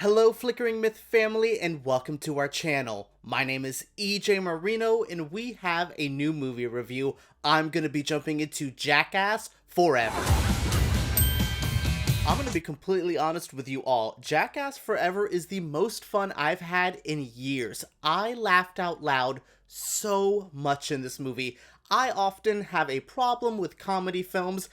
Hello Flickering Myth family and welcome to our channel. My name is EJ Marino and we have a new movie review. I'm going to be jumping into Jackass Forever. I'm going to be completely honest with you all. Jackass Forever is the most fun I've had in years. I laughed out loud so much in this movie. I often have a problem with comedy films.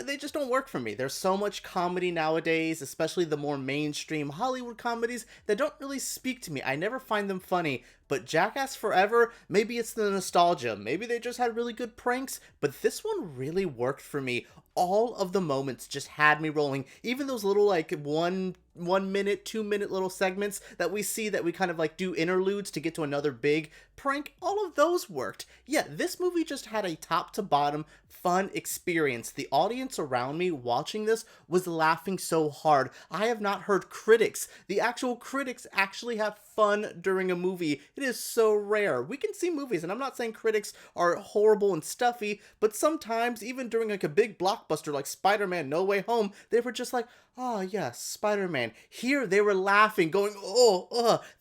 They just don't work for me. There's so much comedy nowadays, especially the more mainstream Hollywood comedies, that don't really speak to me. I never find them funny. But Jackass Forever, maybe it's the nostalgia. Maybe they just had really good pranks, but this one really worked for me. All of the moments just had me rolling. Even those little like one minute, 2 minute little segments that we see that we kind of like do interludes to get to another big prank, all of those worked. Yeah, this movie just had a top to bottom fun experience. The audience around me watching this was laughing so hard. I have not heard critics, the actual critics, actually have fun during a movie. It is so rare. We can see movies, and I'm not saying critics are horrible and stuffy, but sometimes, even during like a big blockbuster like Spider-Man No Way Home, they were just like, oh yes, Spider-Man. Here they were laughing, going,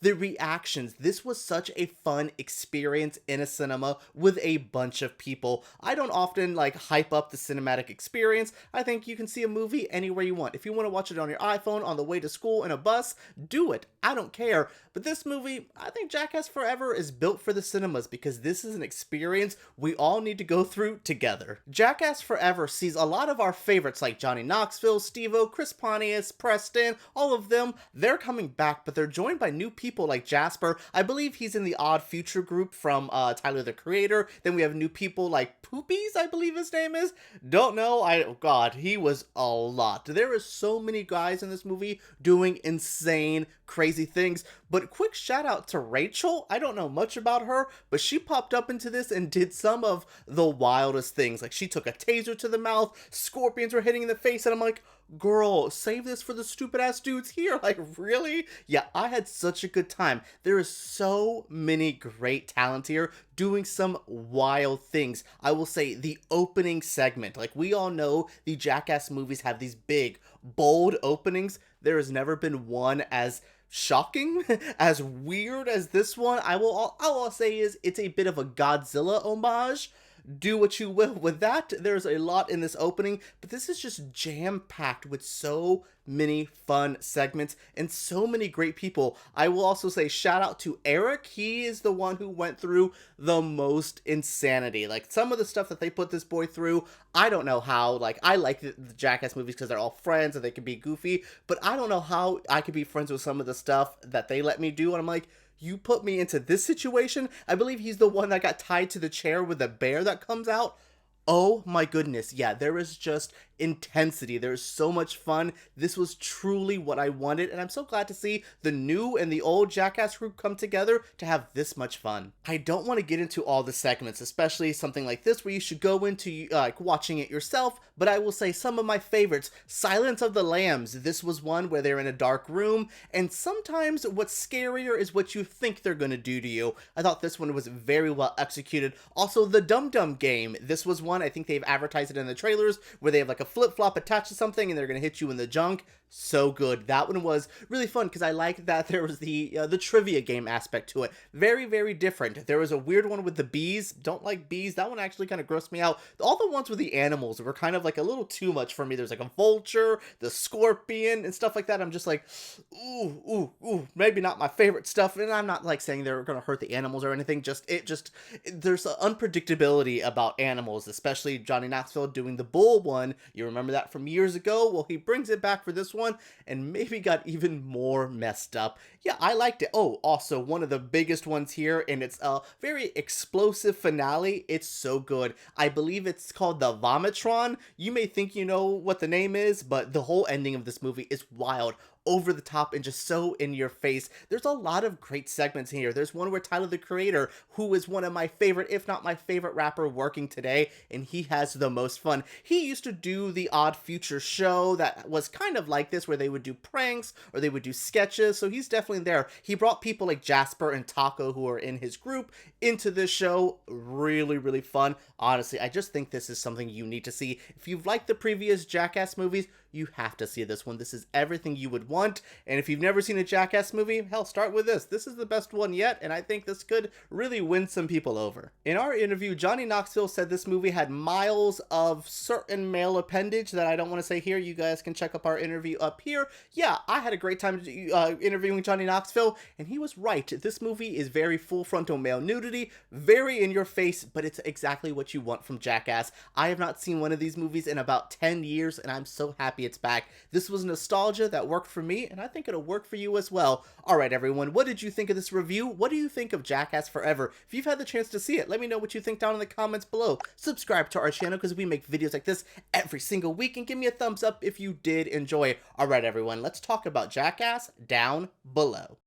the reactions. This was such a fun experience in a cinema with a bunch of people. I don't often like hype up the cinematic experience. I think you can see a movie anywhere you want. If you want to watch it on your iPhone on the way to school in a bus, do it. I don't care. But this movie, I think Jackass Forever is built for the cinemas because this is an experience we all need to go through together. Jackass Forever sees a lot of our favorites like Johnny Knoxville, Steve-O, Chris Pontius, Preston, all of them. They're coming back, but they're joined by new people like Jasper. I believe he's in the Odd Future group from Tyler the Creator. Then we have new people like Poopies, I believe his name is. Don't know. Oh God, he was a lot. There is so many guys in this movie doing insane, crazy things. But quick shout out to Rachel. I don't know much about her, but she popped up into this and did some of the wildest things. Like she took a taser to the mouth, scorpions were hitting in the face, and I'm like, girl, save this for the stupid ass dudes here. Like, really? Yeah, I had such a good time. There is so many great talent here doing some wild things. I will say the opening segment, like we all know the Jackass movies have these big, bold openings. There has never been one as shocking, as weird as this one. All I'll say is it's a bit of a Godzilla homage. Do what you will with that. There's a lot in this opening, but this is just jam-packed with so many fun segments and so many great people. I will also say shout out to Eric. He is the one who went through the most insanity. Like some of the stuff that they put this boy through, I don't know how. Like I like the Jackass movies because they're all friends and they can be goofy, but I don't know how I could be friends with some of the stuff that they let me do. And I'm like, you put me into this situation? I believe he's the one that got tied to the chair with the bear that comes out. Oh my goodness, yeah, there is just intensity. There's so much fun. This was truly what I wanted, and I'm so glad to see the new and the old Jackass group come together to have this much fun. I don't want to get into all the segments, especially something like this where you should go into like watching it yourself, but I will say some of my favorites. Silence of the Lambs. This was one where they're in a dark room, and sometimes what's scarier is what you think they're going to do to you. I thought this one was very well executed. Also, the Dum Dum Game. This was one, I think they've advertised it in the trailers, where they have like a flip-flop attached to something and they're going to hit you in the junk. So good. That one was really fun because I liked that there was the trivia game aspect to it. Very, very different. There was a weird one with the bees. Don't like bees. That one actually kind of grossed me out. All the ones with the animals were kind of like a little too much for me. There's like a vulture, the scorpion, and stuff like that. I'm just like, ooh, maybe not my favorite stuff. And I'm not like saying they're going to hurt the animals or anything. There's an unpredictability about animals, especially Johnny Knoxville doing the bull one. You remember that from years ago? Well, he brings it back for this one and maybe got even more messed up. Yeah, I liked it. Oh, also one of the biggest ones here, and it's a very explosive finale. It's so good. I believe it's called the Vomitron. You may think you know what the name is, but the whole ending of this movie is wild, over the top, and just so in your face. There's a lot of great segments here. There's one where Tyler the Creator, who is one of my favorite, if not my favorite rapper working today, and he has the most fun. He used to do the Odd Future show that was kind of like this, where they would do pranks or they would do sketches, so he's definitely there. He brought people like Jasper and Taco, who are in his group, into this show. Really, really fun. Honestly, I just think this is something you need to see. If you've liked the previous Jackass movies, you have to see this one. This is everything you would want, and if you've never seen a Jackass movie, hell, start with this. This is the best one yet, and I think this could really win some people over. In our interview, Johnny Knoxville said this movie had miles of certain male appendage that I don't want to say here. You guys can check up our interview up here. Yeah, I had a great time interviewing Johnny Knoxville, and he was right. This movie is very full frontal male nudity, very in your face, but it's exactly what you want from Jackass. I have not seen one of these movies in about 10 years, and I'm so happy it's back. This was nostalgia that worked for me, and I think it'll work for you as well. Alright everyone, what did you think of this review? What do you think of Jackass Forever? If you've had the chance to see it, let me know what you think down in the comments below. Subscribe to our channel because we make videos like this every single week, and give me a thumbs up if you did enjoy. Alright everyone, let's talk about Jackass down below.